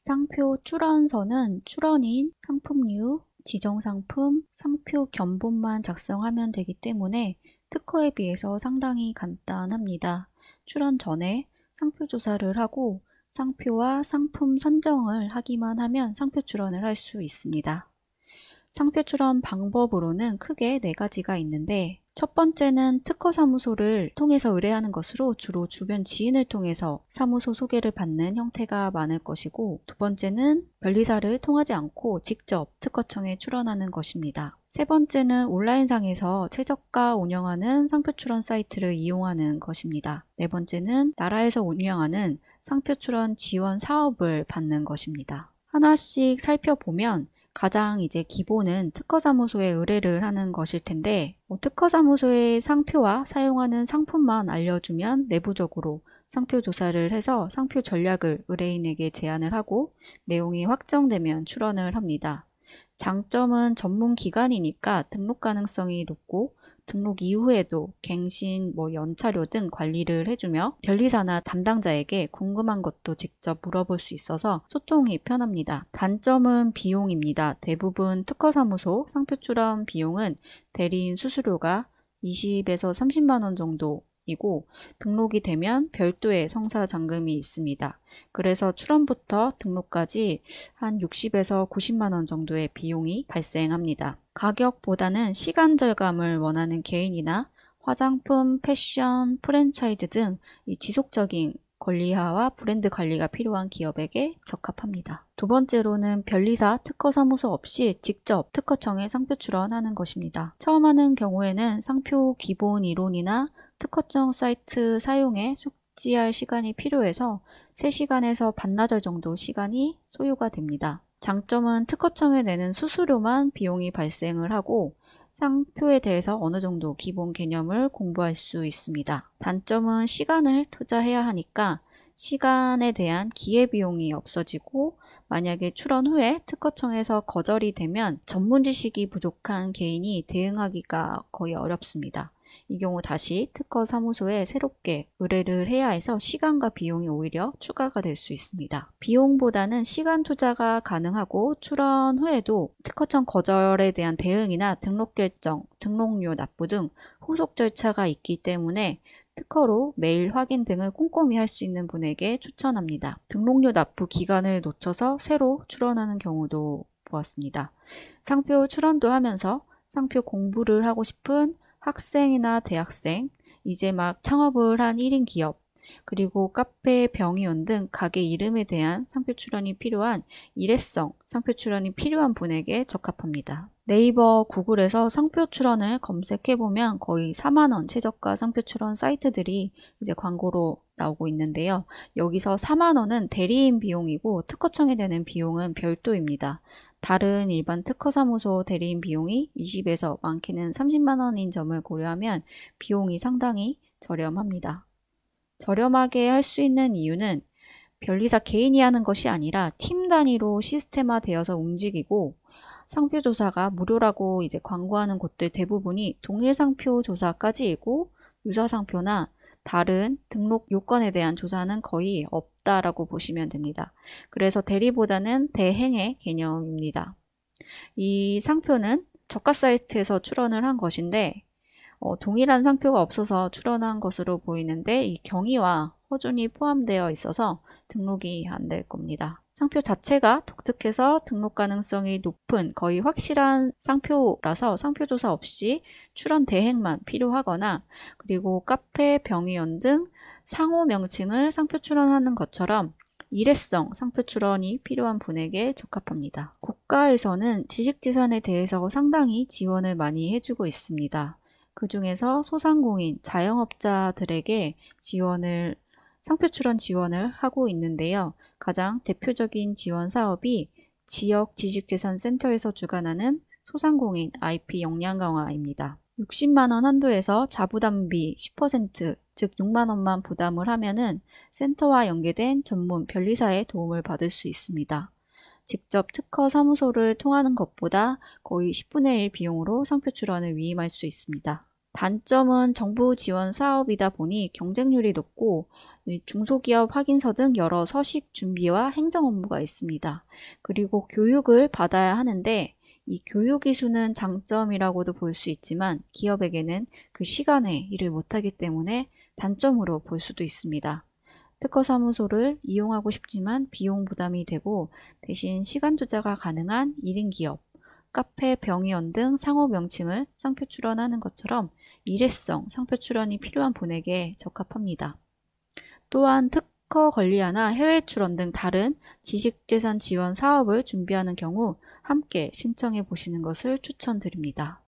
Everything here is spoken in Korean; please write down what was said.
상표 출원서는 출원인, 상품류, 지정상품, 상표 견본만 작성하면 되기 때문에 특허에 비해서 상당히 간단합니다. 출원 전에 상표 조사를 하고 상표와 상품 선정을 하기만 하면 상표 출원을 할 수 있습니다. 상표 출원 방법으로는 크게 4가지가 있는데, 첫 번째는 특허사무소를 통해서 의뢰하는 것으로 주로 주변 지인을 통해서 사무소 소개를 받는 형태가 많을 것이고, 두 번째는 변리사를 통하지 않고 직접 특허청에 출원하는 것입니다. 세 번째는 온라인상에서 최저가 운영하는 상표 출원 사이트를 이용하는 것입니다. 네 번째는 나라에서 운영하는 상표 출원 지원 사업을 받는 것입니다. 하나씩 살펴보면 가장 기본은 특허사무소에 의뢰를 하는 것일 텐데, 특허사무소의 상표와 사용하는 상품만 알려주면 내부적으로 상표 조사를 해서 상표 전략을 의뢰인에게 제안을 하고 내용이 확정되면 출원을 합니다. 장점은 전문 기관이니까 등록 가능성이 높고 등록 이후에도 갱신, 연차료 등 관리를 해주며 변리사나 담당자에게 궁금한 것도 직접 물어볼 수 있어서 소통이 편합니다. 단점은 비용입니다. 대부분 특허사무소 상표 출원 비용은 대리인 수수료가 20에서 30만 원 정도이고 등록이 되면 별도의 성사 잔금이 있습니다. 그래서 출원부터 등록까지 한 60에서 90만 원 정도의 비용이 발생합니다. 가격보다는 시간 절감을 원하는 개인이나 화장품, 패션, 프랜차이즈 등 이 지속적인 권리화와 브랜드 관리가 필요한 기업에게 적합합니다. 두 번째로는 변리사 특허사무소 없이 직접 특허청에 상표 출원하는 것입니다. 처음 하는 경우에는 상표 기본 이론이나 특허청 사이트 사용에 숙지할 시간이 필요해서 3시간에서 반나절 정도 시간이 소요가 됩니다. 장점은 특허청에 내는 수수료만 비용이 발생을 하고 상표에 대해서 어느 정도 기본 개념을 공부할 수 있습니다. 단점은 시간을 투자해야 하니까 시간에 대한 기회비용이 없어지고, 만약에 출원 후에 특허청에서 거절이 되면 전문 지식이 부족한 개인이 대응하기가 거의 어렵습니다. 이 경우 다시 특허사무소에 새롭게 의뢰를 해야 해서 시간과 비용이 오히려 추가가 될 수 있습니다. 비용보다는 시간 투자가 가능하고 출원 후에도 특허청 거절에 대한 대응이나 등록 결정, 등록료 납부 등 후속 절차가 있기 때문에 특허로 메일 확인 등을 꼼꼼히 할 수 있는 분에게 추천합니다. 등록료 납부 기간을 놓쳐서 새로 출원하는 경우도 보았습니다. 상표 출원도 하면서 상표 공부를 하고 싶은 학생이나 대학생, 이제 막 창업을 한 1인 기업, 그리고 카페, 병의원 등 가게 이름에 대한 상표 출원이 필요한 일회성 상표 출원이 필요한 분에게 적합합니다. 네이버, 구글에서 상표 출원을 검색해보면 거의 4만원 최저가 상표 출원 사이트들이 광고로 나오고 있는데요. 여기서 4만원은 대리인 비용이고 특허청에 내는 비용은 별도입니다. 다른 일반 특허사무소 대리인 비용이 20에서 많게는 30만원인 점을 고려하면 비용이 상당히 저렴합니다. 저렴하게 할 수 있는 이유는 변리사 개인이 하는 것이 아니라 팀 단위로 시스템화 되어서 움직이고, 상표 조사가 무료라고 광고하는 곳들 대부분이 동일 상표 조사까지이고, 유사 상표나 다른 등록 요건에 대한 조사는 거의 없다라고 보시면 됩니다. 그래서 대리보다는 대행의 개념입니다. 이 상표는 저가 사이트에서 출원을 한 것인데, 동일한 상표가 없어서 출원한 것으로 보이는데 이 경위와 허준이 포함되어 있어서 등록이 안 될 겁니다. 상표 자체가 독특해서 등록 가능성이 높은 거의 확실한 상표라서 상표 조사 없이 출원 대행만 필요하거나, 그리고 카페, 병의원 등 상호 명칭을 상표 출원하는 것처럼 일회성 상표 출원이 필요한 분에게 적합합니다. 국가에서는 지식재산에 대해서 상당히 지원을 많이 해주고 있습니다. 그 중에서 소상공인, 자영업자들에게 상표 출원 지원을 하고 있는데요. 가장 대표적인 지원 사업이 지역 지식재산센터에서 주관하는 소상공인 IP 역량 강화입니다. 60만원 한도에서 자부담비 10%, 즉 6만원만 부담을 하면은 센터와 연계된 전문 변리사의 도움을 받을 수 있습니다. 직접 특허 사무소를 통하는 것보다 거의 10분의 1 비용으로 상표 출원을 위임할 수 있습니다. 단점은 정부 지원 사업이다 보니 경쟁률이 높고 중소기업 확인서 등 여러 서식 준비와 행정 업무가 있습니다. 그리고 교육을 받아야 하는데 이 교육 이수는 장점이라고도 볼 수 있지만 기업에게는 그 시간에 일을 못하기 때문에 단점으로 볼 수도 있습니다. 특허사무소를 이용하고 싶지만 비용 부담이 되고 대신 시간 투자가 가능한 1인 기업, 카페, 병의원 등 상호 명칭을 상표 출원하는 것처럼 일회성 상표 출원이 필요한 분에게 적합합니다. 또한 특허 관리하나 해외 출원 등 다른 지식재산 지원 사업을 준비하는 경우 함께 신청해 보시는 것을 추천드립니다.